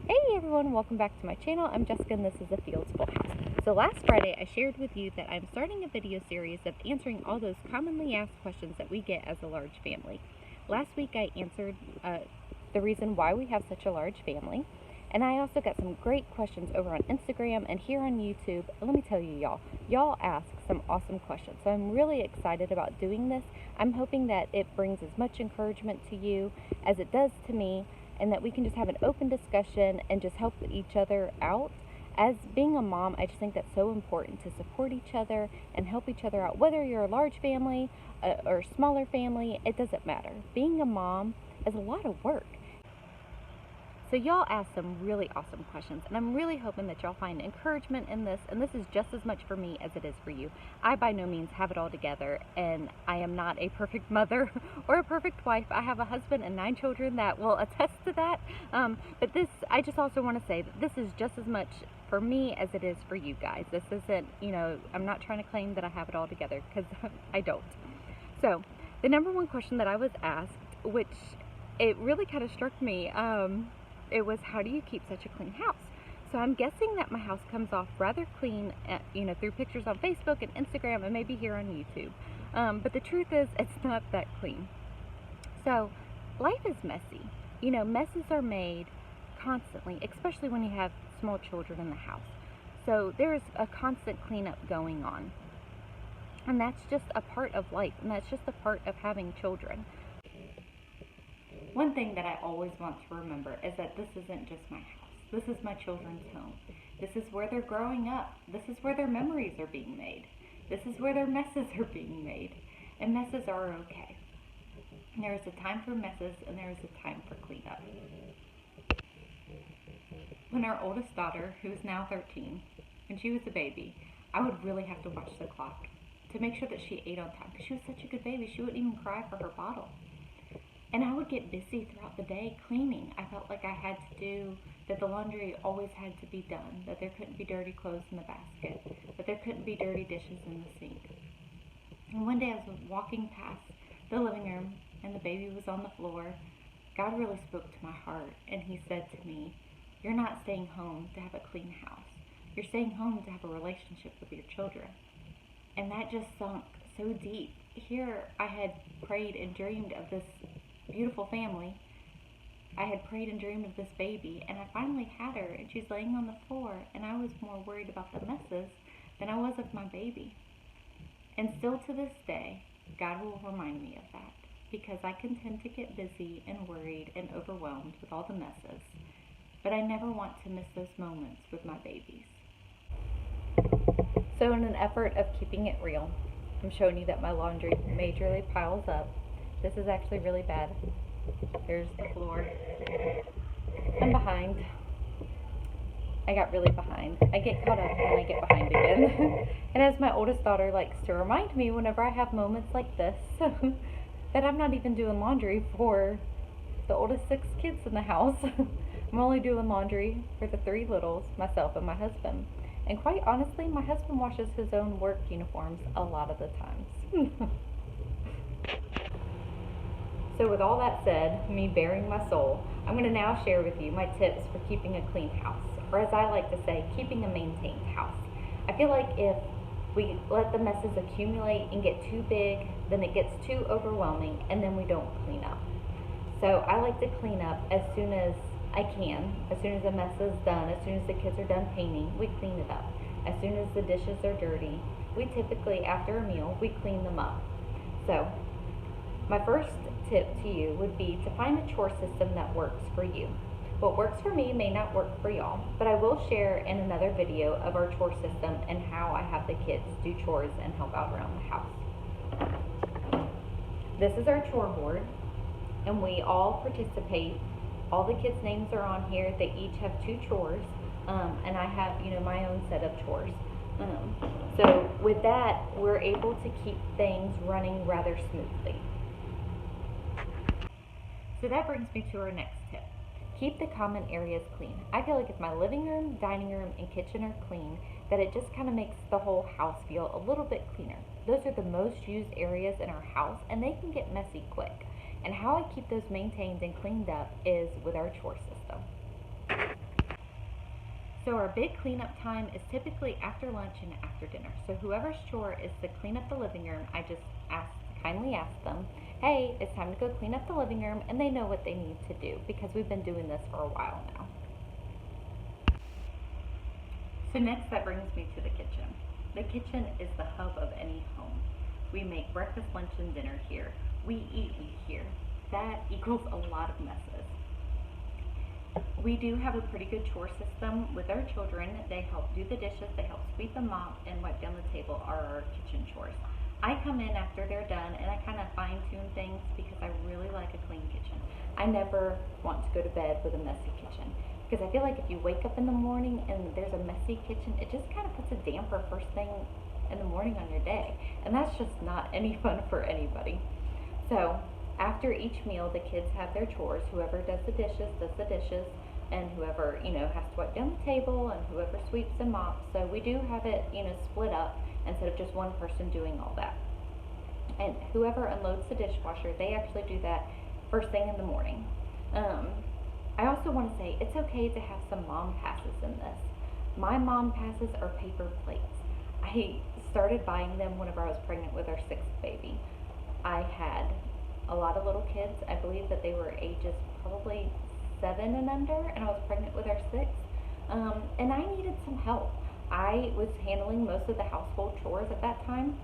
Hey everyone, welcome back to my channel. I'm Jessica and this is a Fields Full House. So last Friday I shared with you that I'm starting a video series of answering all those commonly asked questions that we get as a large family. Last week I answered the reason why we have such a large family, and I also got some great questions over on Instagram and here on YouTube. Let me tell you, y'all ask some awesome questions, so I'm really excited about doing this. I'm hoping that it brings as much encouragement to you as it does to me, and that we can just have an open discussion and just help each other out. As being a mom, I just think that's so important to support each other and help each other out. Whether you're a large family or a smaller family, it doesn't matter. Being a mom is a lot of work. So y'all asked some really awesome questions, and I'm really hoping that y'all find encouragement in this, and this is just as much for me as it is for you. I by no means have it all together, and I am not a perfect mother or a perfect wife. I have a husband and 9 children that will attest to that, but I just also want to say that this is just as much for me as it is for you guys. This isn't, I'm not trying to claim that I have it all together, because I don't. So, the number one question that I was asked, which it really kind of struck me, it was, how do you keep such a clean house? So I'm guessing that my house comes off rather clean, through pictures on Facebook and Instagram and maybe here on YouTube. But the truth is, it's not that clean. So life is messy. Messes are made constantly, especially when you have small children in the house. So there's a constant cleanup going on. And that's just a part of life, and that's just a part of having children. One thing that I always want to remember is that this isn't just my house. This is my children's home. This is where they're growing up. This is where their memories are being made. This is where their messes are being made. And messes are okay. There is a time for messes and there is a time for cleanup. When our oldest daughter, who is now 13, when she was a baby, I would really have to watch the clock to make sure that she ate on time, because she was such a good baby. She wouldn't even cry for her bottle. And I would get busy throughout the day cleaning. I felt like I had to do, that the laundry always had to be done, that there couldn't be dirty clothes in the basket, that there couldn't be dirty dishes in the sink. And one day I was walking past the living room and the baby was on the floor. God really spoke to my heart, and he said to me, "You're not staying home to have a clean house. You're staying home to have a relationship with your children." And that just sunk so deep. Here I had prayed and dreamed of this beautiful family. I had prayed and dreamed of this baby, and I finally had her, and she's laying on the floor, and I was more worried about the messes than I was of my baby. And still to this day, God will remind me of that, because I can tend to get busy and worried and overwhelmed with all the messes, but I never want to miss those moments with my babies. So in an effort of keeping it real, I'm showing you that my laundry majorly piles up. This is actually really bad. There's the floor. I'm behind. I got really behind. I get caught up and I get behind again. And as my oldest daughter likes to remind me whenever I have moments like this, that I'm not even doing laundry for the oldest 6 kids in the house. I'm only doing laundry for the 3 littles, myself and my husband. And quite honestly, my husband washes his own work uniforms a lot of the times. So with all that said, me bearing my soul, I'm going to now share with you my tips for keeping a clean house, or as I like to say, keeping a maintained house. I feel like if we let the messes accumulate and get too big, then it gets too overwhelming, and then we don't clean up. So I like to clean up as soon as I can. As soon as the mess is done, as soon as the kids are done painting, we clean it up. As soon as the dishes are dirty, we typically, after a meal, we clean them up. So my first tip to you would be to find a chore system that works for you. What works for me may not work for y'all, but I will share in another video of our chore system and how I have the kids do chores and help out around the house. This is our chore board, and we all participate. All the kids' names are on here. They each have 2 chores, and I have, my own set of chores. So with that, we're able to keep things running rather smoothly. So that brings me to our next tip. Keep the common areas clean. I feel like if my living room, dining room, and kitchen are clean, that it just kind of makes the whole house feel a little bit cleaner. Those are the most used areas in our house, and they can get messy quick. And how I keep those maintained and cleaned up is with our chore system. So our big cleanup time is typically after lunch and after dinner. So whoever's chore is to clean up the living room, I just kindly ask them, hey, it's time to go clean up the living room, and they know what they need to do because we've been doing this for a while now. So next, that brings me to the kitchen. The kitchen is the hub of any home. We make breakfast, lunch, and dinner here. We eat here. That equals a lot of messes. We do have a pretty good chore system with our children. They help do the dishes, they help sweep and mop, and wipe down the table are our kitchen chores. I come in after they're done and I kind of fine tune things because I really like a clean kitchen. I never want to go to bed with a messy kitchen because I feel like if you wake up in the morning and there's a messy kitchen, it just kind of puts a damper first thing in the morning on your day, and that's just not any fun for anybody. So after each meal, the kids have their chores. Whoever does the dishes, and whoever, has to wipe down the table, and whoever sweeps and mops. So we do have it, split up instead of just one person doing all that. And whoever unloads the dishwasher, they actually do that first thing in the morning. I also want to say it's okay to have some mom passes in this. My mom passes are paper plates. I started buying them whenever I was pregnant with our 6th baby. I had a lot of little kids. I believe that they were ages probably 7 and under, and I was pregnant with our 6th. And I needed some help. I was handling most of the household chores at that time,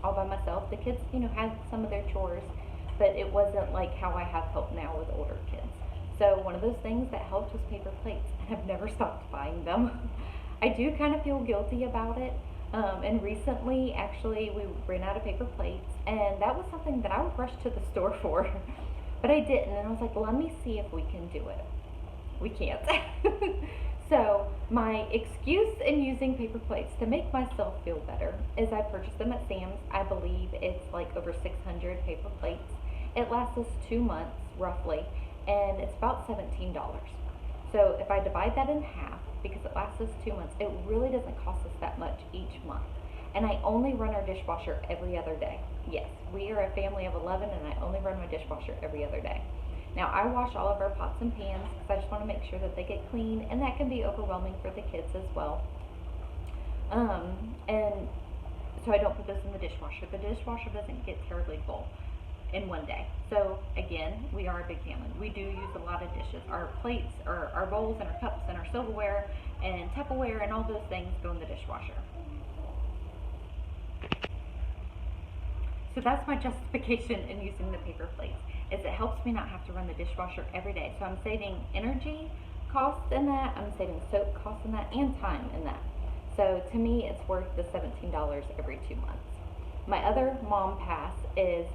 all by myself. The kids, had some of their chores, but it wasn't like how I have help now with older kids. So one of those things that helped was paper plates, and I've never stopped buying them. I do kind of feel guilty about it. And recently, actually, we ran out of paper plates, and that was something that I would rush to the store for, but I didn't, and I was like, let me see if we can do it. We can't. So my excuse in using paper plates to make myself feel better is I purchased them at Sam's. I believe it's like over 600 paper plates. It lasts us 2 months, roughly, and it's about $17. So if I divide that in half, because it lasts us 2 months, it really doesn't cost us that much each month. And I only run our dishwasher every other day. Yes, we are a family of 11, and I only run my dishwasher every other day. Now, I wash all of our pots and pans because I just want to make sure that they get clean, and that can be overwhelming for the kids as well. And so I don't put those in the dishwasher. The dishwasher doesn't get terribly full in one day. So again, we are a big family. We do use a lot of dishes. Our plates, our bowls, and our cups, and our silverware, and Tupperware, and all those things go in the dishwasher. So that's my justification in using the paper plates, is it helps me not have to run the dishwasher every day. So I'm saving energy costs in that, I'm saving soap costs in that, and time in that. So to me, it's worth the $17 every 2 months. My other mom pass is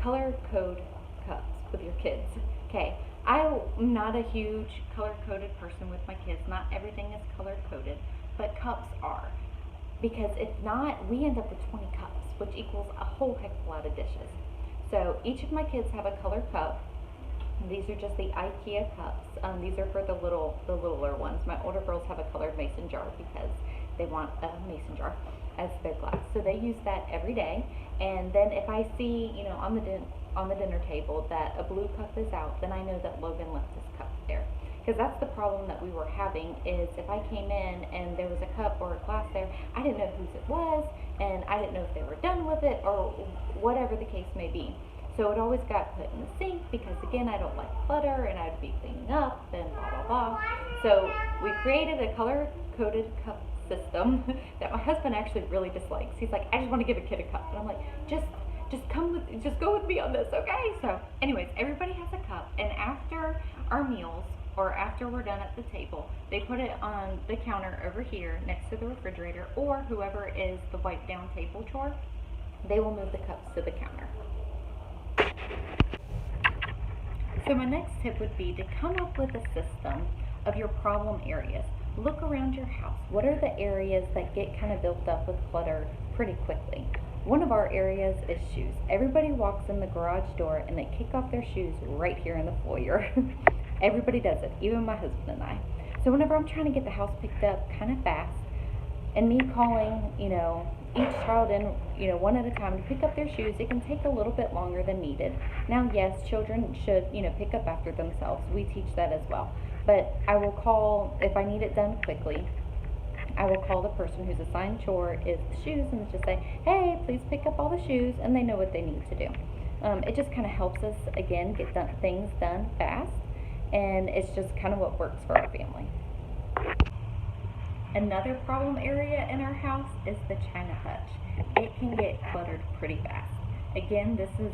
color code cups with your kids. Okay, I'm not a huge color coded person with my kids. Not everything is color coded, but cups are. Because if not, we end up with 20 cups, which equals a whole heck of a lot of dishes. So each of my kids have a color cup. These are just the IKEA cups. These are for the littler ones. My older girls have a colored mason jar because they want a mason jar as their glass. So they use that every day. And then if I see, on the dinner table that a blue cup is out, then I know that Logan left his cup there. Because that's the problem that we were having, is if I came in and there was a cup or a glass there, I didn't know whose it was, and I didn't know if they were done with it, or whatever the case may be. So it always got put in the sink, because again, I don't like clutter, and I'd be cleaning up, and blah, blah, blah. So we created a color-coded cup system that my husband actually really dislikes. He's like, I just want to give a kid a cup. And I'm like, just go with me on this, okay? So anyways, everybody has a cup, and after our meals, or after we're done at the table, they put it on the counter over here next to the refrigerator, or whoever is the wipe down table chore, they will move the cups to the counter. So my next tip would be to come up with a system of your problem areas. Look around your house. What are the areas that get kind of built up with clutter pretty quickly? One of our areas is shoes. Everybody walks in the garage door and they kick off their shoes right here in the foyer. Everybody does it, even my husband and I. So whenever I'm trying to get the house picked up kind of fast, and me calling, each child in, one at a time to pick up their shoes, it can take a little bit longer than needed. Now, yes, children should, pick up after themselves. We teach that as well. But I will call, if I need it done quickly, I will call the person whose assigned chore is the shoes and just say, hey, please pick up all the shoes, and they know what they need to do. It just kind of helps us, again, get things done fast, and it's just kind of what works for our family. Another problem area in our house is the china hutch. It can get cluttered pretty fast. Again, this is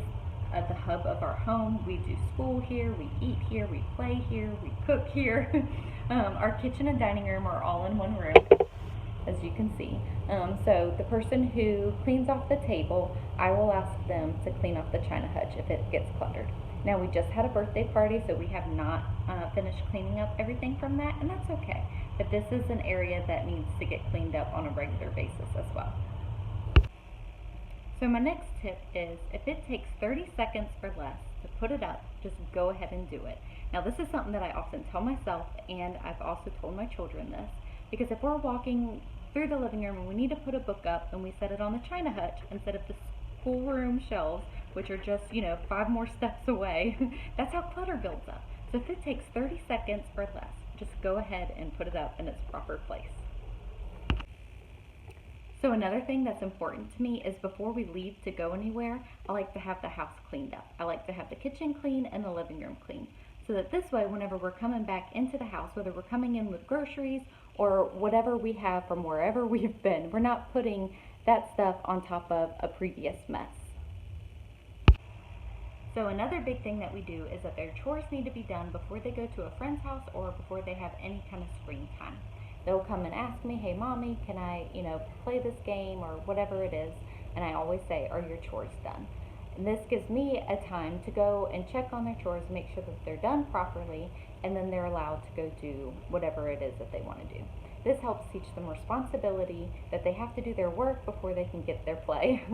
the hub of our home. We do school here, we eat here, we play here, we cook here. Our kitchen and dining room are all in one room, as you can see. So the person who cleans off the table, I will ask them to clean off the china hutch if it gets cluttered. Now, we just had a birthday party, so we have not finished cleaning up everything from that, and that's okay. But this is an area that needs to get cleaned up on a regular basis as well. So my next tip is, if it takes 30 seconds or less to put it up, just go ahead and do it. Now, this is something that I often tell myself, and I've also told my children this, because if we're walking through the living room and we need to put a book up and we set it on the china hutch instead of the schoolroom shelves, which are just, 5 more steps away, that's how clutter builds up. So if it takes 30 seconds or less, just go ahead and put it up in its proper place. So another thing that's important to me is, before we leave to go anywhere, I like to have the house cleaned up. I like to have the kitchen clean and the living room clean, so that this way, whenever we're coming back into the house, whether we're coming in with groceries or whatever we have from wherever we've been, we're not putting that stuff on top of a previous mess. So another big thing that we do is that their chores need to be done before they go to a friend's house or before they have any kind of screen time. They'll come and ask me, hey mommy, can I, play this game or whatever it is, and I always say, are your chores done? And this gives me a time to go and check on their chores, make sure that they're done properly, and then they're allowed to go do whatever it is that they want to do. This helps teach them responsibility, that they have to do their work before they can get their play.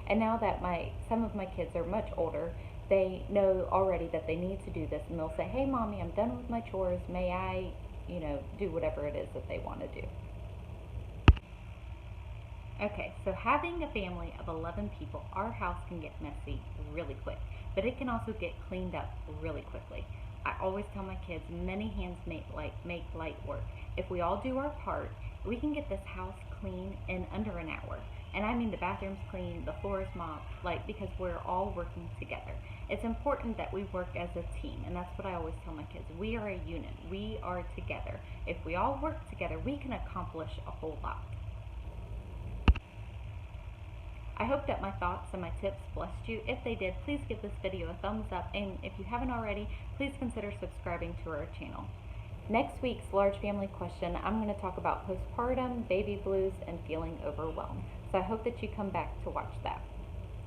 And now that some of my kids are much older, they know already that they need to do this, and they'll say, hey mommy, I'm done with my chores, may I, do whatever it is that they want to do. Okay, so having a family of 11 people, our house can get messy really quick, but it can also get cleaned up really quickly. I always tell my kids, many hands make light work. If we all do our part, we can get this house clean in under an hour. And I mean the bathroom's clean, the floor is mopped, because we're all working together. It's important that we work as a team, and that's what I always tell my kids. We are a unit. We are together. If we all work together, we can accomplish a whole lot. I hope that my thoughts and my tips blessed you. If they did, please give this video a thumbs up, and if you haven't already, please consider subscribing to our channel. Next week's large family question, I'm going to talk about postpartum, baby blues, and feeling overwhelmed. So I hope that you come back to watch that.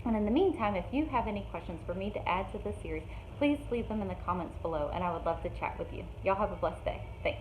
And in the meantime, if you have any questions for me to add to this series, please leave them in the comments below, and I would love to chat with you. Y'all have a blessed day. Thanks.